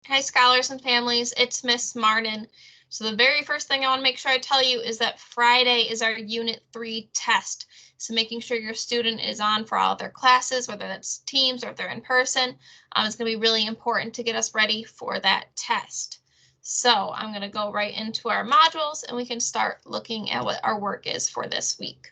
Hi, scholars and families, it's Miss Marnon. So the very first thing I want to make sure I tell you is that Friday is our Unit 3 test. So making sure your student is on for all of their classes, whether that's Teams or if they're in person, it's going to be really important to get us ready for that test. So I'm going to go right into our modules and we can start looking at what our work is for this week.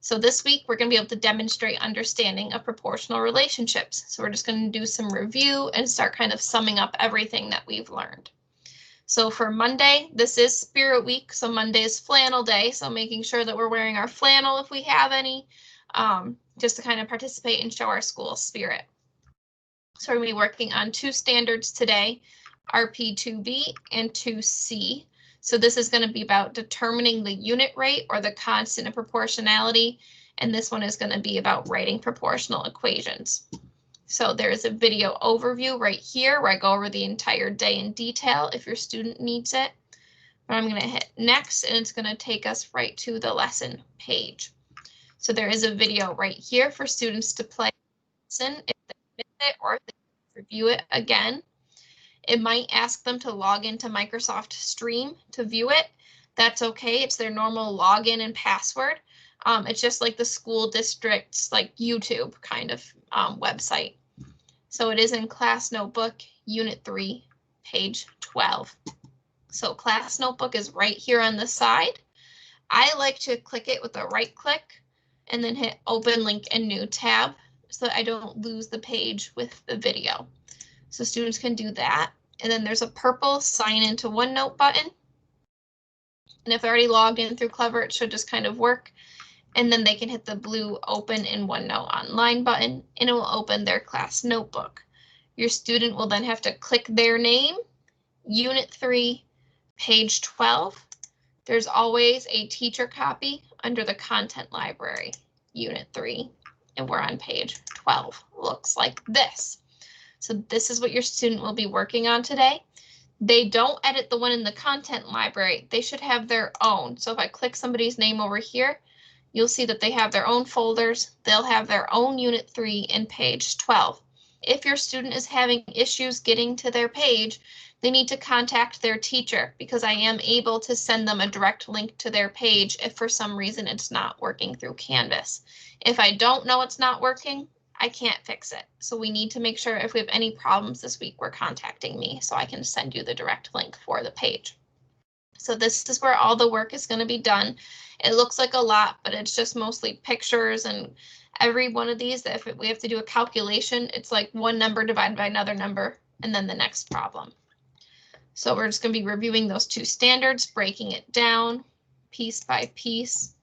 So this week, we're going to be able to demonstrate understanding of proportional relationships. So we're just going to do some review and start kind of summing up everything that we've learned. So for Monday, this is Spirit Week. So Monday is flannel day. So making sure that we're wearing our flannel if we have any, just to kind of participate and show our school spirit. So we're going to be working on 2 standards today, RP2B and 2C. So this is going to be about determining the unit rate or the constant of proportionality. And this one is going to be about writing proportional equations. So there is a video overview right here where I go over the entire day in detail if your student needs it. But I'm going to hit next and it's going to take us right to the lesson page. So there is a video right here for students to play listen if they miss it or if they review it again. It might ask them to log into Microsoft Stream to view it. That's okay. It's their normal login and password. It's just like the school district's like YouTube kind of website. So it is in Class Notebook, Unit 3, page 12. So Class Notebook is right here on the side. I like to click it with a right click and then hit Open Link and New tab so that I don't lose the page with the video. So students can do that. And then there's a purple sign into OneNote button. And if they're already logged in through Clever, it should just kind of work. And then they can hit the blue Open in OneNote Online button and it will open their class notebook. Your student will then have to click their name, Unit 3, page 12. There's always a teacher copy under the content library, Unit 3, and we're on page 12. Looks like this. So this is what your student will be working on today. They don't edit the one in the content library. They should have their own. So if I click somebody's name over here, you'll see that they have their own folders. They'll have their own Unit 3 in page 12. If your student is having issues getting to their page, they need to contact their teacher because I am able to send them a direct link to their page if for some reason it's not working through Canvas. If I don't know it's not working, I can't fix it. So we need to make sure if we have any problems this week, we're contacting me so I can send you the direct link for the page. So this is where all the work is going to be done. It looks like a lot, but it's just mostly pictures, and every one of these, if we have to do a calculation, it's like one number divided by another number and then the next problem. So we're just going to be reviewing those 2 standards, breaking it down piece by piece.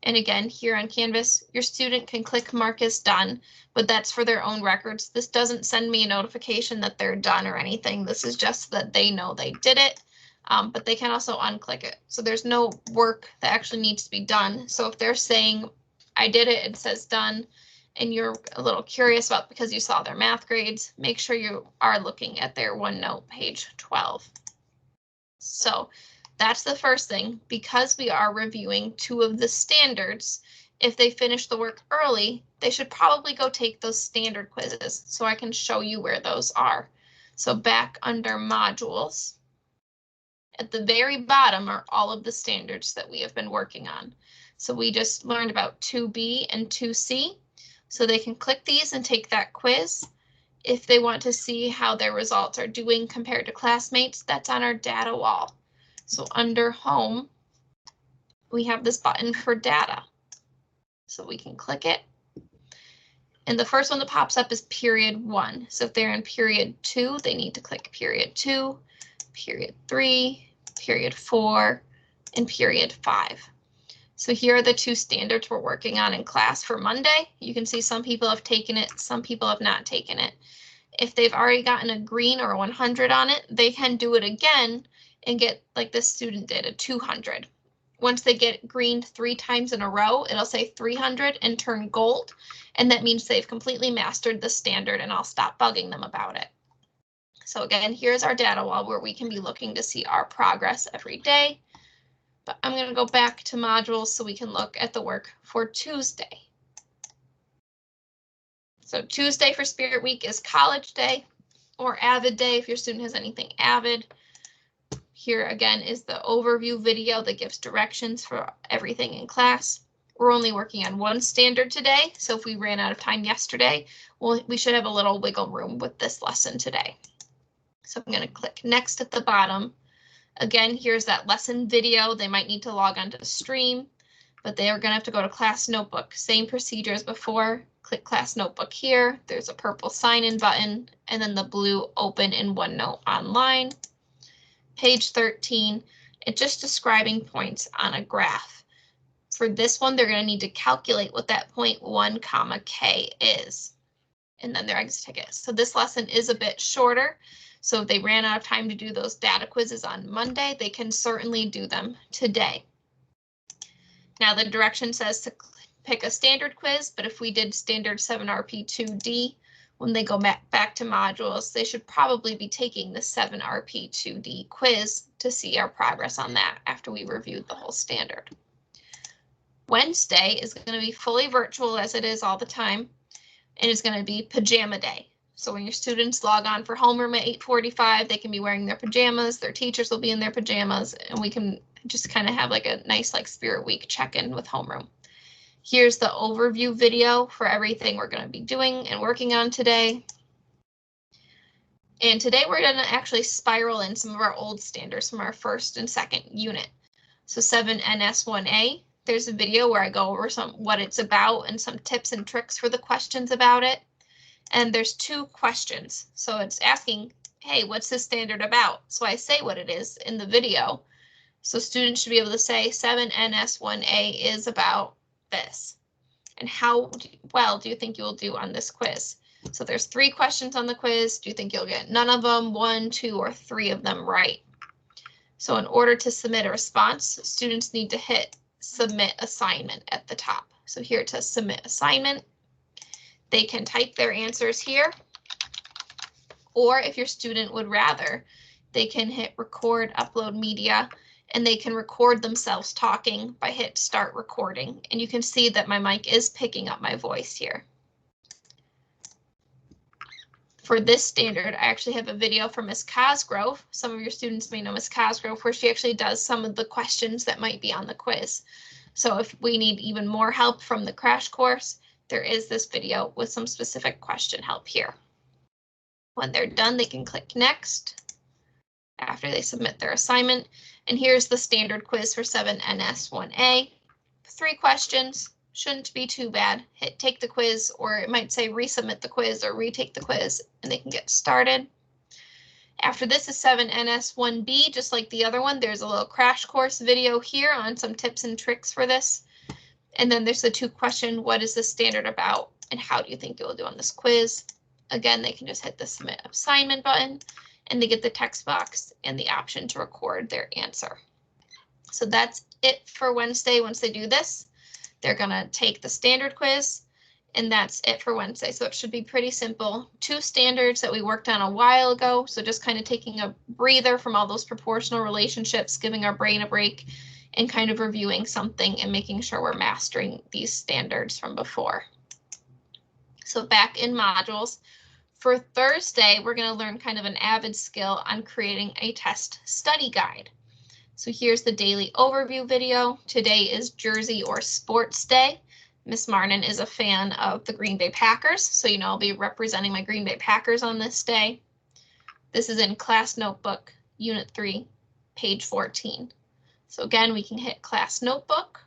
And again, here on Canvas, your student can click mark as done, but that's for their own records. This doesn't send me a notification that they're done or anything. This is just that they know they did it, but they can also unclick it. So there's no work that actually needs to be done. So if they're saying, I did it, it says done, and you're a little curious about because you saw their math grades, make sure you are looking at their OneNote page 12. So that's the first thing. Because we are reviewing 2 of the standards, if they finish the work early, they should probably go take those standard quizzes so I can show you where those are. So back under modules, at the very bottom are all of the standards that we have been working on. So we just learned about 2B and 2C. So they can click these and take that quiz. If they want to see how their results are doing compared to classmates, that's on our data wall. So under home, we have this button for data. So we can click it. And the first one that pops up is period 1. So if they're in period 2, they need to click period 2, period 3, period 4, and period 5. So here are the 2 standards we're working on in class for Monday. You can see some people have taken it, some people have not taken it. If they've already gotten a green or a 100 on it, they can do it again and get, like this student did, a 200. Once they get green 3 times in a row, it'll say 300 and turn gold. And that means they've completely mastered the standard and I'll stop bugging them about it. So again, here's our data wall where we can be looking to see our progress every day. But I'm going to go back to modules so we can look at the work for Tuesday. So Tuesday for Spirit Week is college day, or Avid Day if your student has anything Avid. Here again is the overview video that gives directions for everything in class. We're only working on one standard today, so if we ran out of time yesterday, we should have a little wiggle room with this lesson today. So I'm going to click next at the bottom. Again, here's that lesson video. They might need to log on to the stream, but they are going to have to go to class notebook. Same procedure as before. Click class notebook here. There's a purple sign in button and then the blue open in OneNote online. Page 13, it's just describing points on a graph. For this one, they're going to need to calculate what that 0.1 comma K is, and then their exit ticket. So this lesson is a bit shorter. So if they ran out of time to do those data quizzes on Monday, they can certainly do them today. Now the direction says to pick a standard quiz, but if we did standard 7RP2D, when they go back to modules, they should probably be taking the 7RP2D quiz to see our progress on that after we reviewed the whole standard. Wednesday is going to be fully virtual as it is all the time, and it's going to be pajama day. So when your students log on for homeroom at 8:45, they can be wearing their pajamas, their teachers will be in their pajamas, and we can just kind of have like a nice like Spirit Week check-in with homeroom. Here's the overview video for everything we're going to be doing and working on today. And today we're going to actually spiral in some of our old standards from our first and second unit. So 7NS1A, there's a video where I go over what it's about and some tips and tricks for the questions about it. And there's 2 questions. So it's asking, hey, what's this standard about? So I say what it is in the video. So students should be able to say 7NS1A is about this. And how well do you think you will do on this quiz? So there's 3 questions on the quiz. Do you think you'll get none of them, 1, 2, or 3 of them right? So in order to submit a response, students need to hit submit assignment at the top. So here it says submit assignment. They can type their answers here, or if your student would rather, they can hit record upload media and they can record themselves talking by hit start recording. And you can see that my mic is picking up my voice here. For this standard, I actually have a video from Ms. Cosgrove. Some of your students may know Ms. Cosgrove, where she actually does some of the questions that might be on the quiz. So if we need even more help from the crash course, there is this video with some specific question help here. When they're done, they can click next after they submit their assignment. And here's the standard quiz for 7NS1A. 3 questions, shouldn't be too bad. Hit take the quiz, or it might say resubmit the quiz or retake the quiz, and they can get started. After this is 7NS1B, just like the other one, there's a little crash course video here on some tips and tricks for this. And then there's the 2 question, what is this standard about and how do you think you will do on this quiz? Again, they can just hit the submit assignment button and they get the text box and the option to record their answer. So that's it for Wednesday. Once they do this, they're going to take the standard quiz and that's it for Wednesday. So it should be pretty simple. 2 standards that we worked on a while ago. So just kind of taking a breather from all those proportional relationships, giving our brain a break, and kind of reviewing something and making sure we're mastering these standards from before. So back in modules, for Thursday, we're going to learn kind of an avid skill on creating a test study guide. So here's the daily overview video. Today is Jersey or Sports Day. Miss Marnon is a fan of the Green Bay Packers, so you know I'll be representing my Green Bay Packers on this day. This is in Class Notebook, Unit 3, page 14. So again, we can hit class notebook,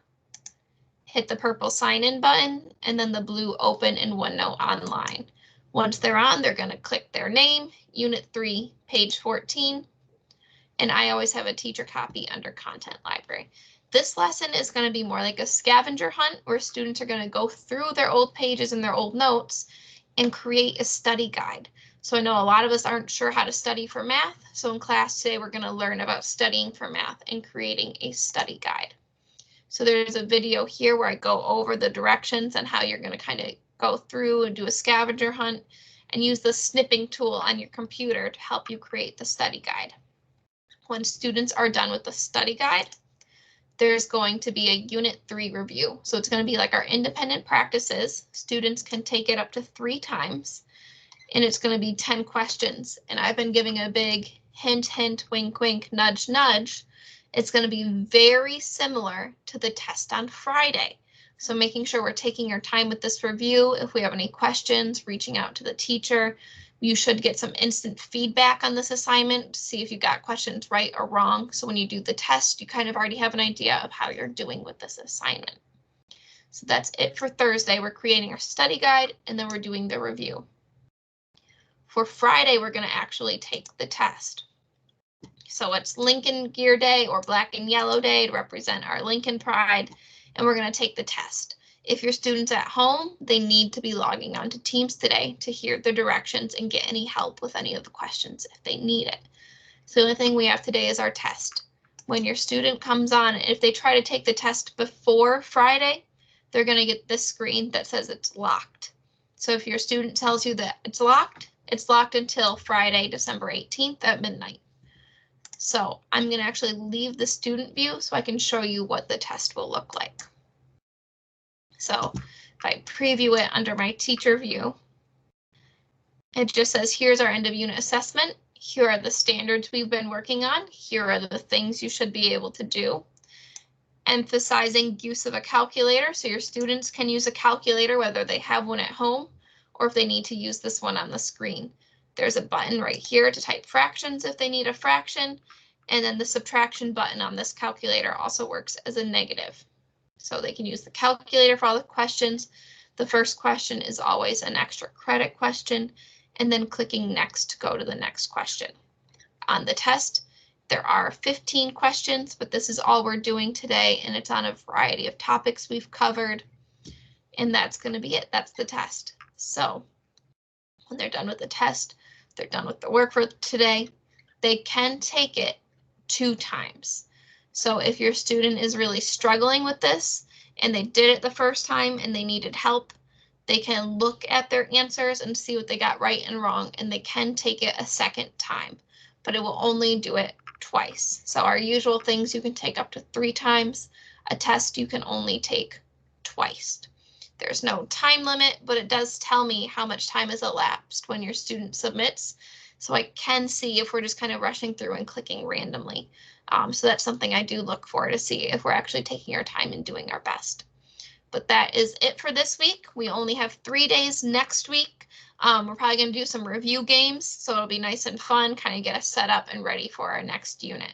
hit the purple sign in button, and then the blue open in OneNote online. Once they're on, they're going to click their name, Unit 3, page 14. And I always have a teacher copy under content library. This lesson is going to be more like a scavenger hunt where students are going to go through their old pages and their old notes and create a study guide. So I know a lot of us aren't sure how to study for math. So in class today, we're going to learn about studying for math and creating a study guide. So there's a video here where I go over the directions and how you're going to kind of go through and do a scavenger hunt and use the snipping tool on your computer to help you create the study guide. When students are done with the study guide, there's going to be a Unit 3 review. So it's going to be like our independent practices. Students can take it up to 3 times. and it's going to be 10 questions. And I've been giving a big hint, hint, wink, wink, nudge, nudge. It's going to be very similar to the test on Friday. So making sure we're taking our time with this review. If we have any questions, reaching out to the teacher. You should get some instant feedback on this assignment to see if you got questions right or wrong. So when you do the test, you kind of already have an idea of how you're doing with this assignment. So that's it for Thursday. We're creating our study guide and then we're doing the review. For Friday, we're going to actually take the test. So it's Lincoln Gear Day or Black and Yellow Day to represent our Lincoln Pride, and we're going to take the test. If your students at home, they need to be logging on to Teams today to hear the directions and get any help with any of the questions if they need it. So the only thing we have today is our test. When your student comes on, if they try to take the test before Friday, they're going to get this screen that says it's locked. So if your student tells you that it's locked until Friday, December 18th at midnight. So I'm going to actually leave the student view so I can show you what the test will look like. So if I preview it under my teacher view, it just says, here's our end of unit assessment. Here are the standards we've been working on. Here are the things you should be able to do. Emphasizing use of a calculator, so your students can use a calculator whether they have one at home or if they need to use this one on the screen. There's a button right here to type fractions if they need a fraction, and then the subtraction button on this calculator also works as a negative. So they can use the calculator for all the questions. The first question is always an extra credit question, and then clicking next to go to the next question. On the test, there are 15 questions, but this is all we're doing today, and it's on a variety of topics we've covered, and that's going to be it. That's the test. So when they're done with the test, they're done with the work for today, they can take it 2 times. So if your student is really struggling with this and they did it the first time and they needed help, they can look at their answers and see what they got right and wrong, and they can take it a second time, but it will only do it twice. So our usual things you can take up to 3 times. A test you can only take twice. There's no time limit, but it does tell me how much time has elapsed when your student submits. So I can see if we're just kind of rushing through and clicking randomly. So that's something I do look for to see if we're actually taking our time and doing our best. But that is it for this week. We only have 3 days next week. We're probably going to do some review games, so it'll be nice and fun, kind of get us set up and ready for our next unit.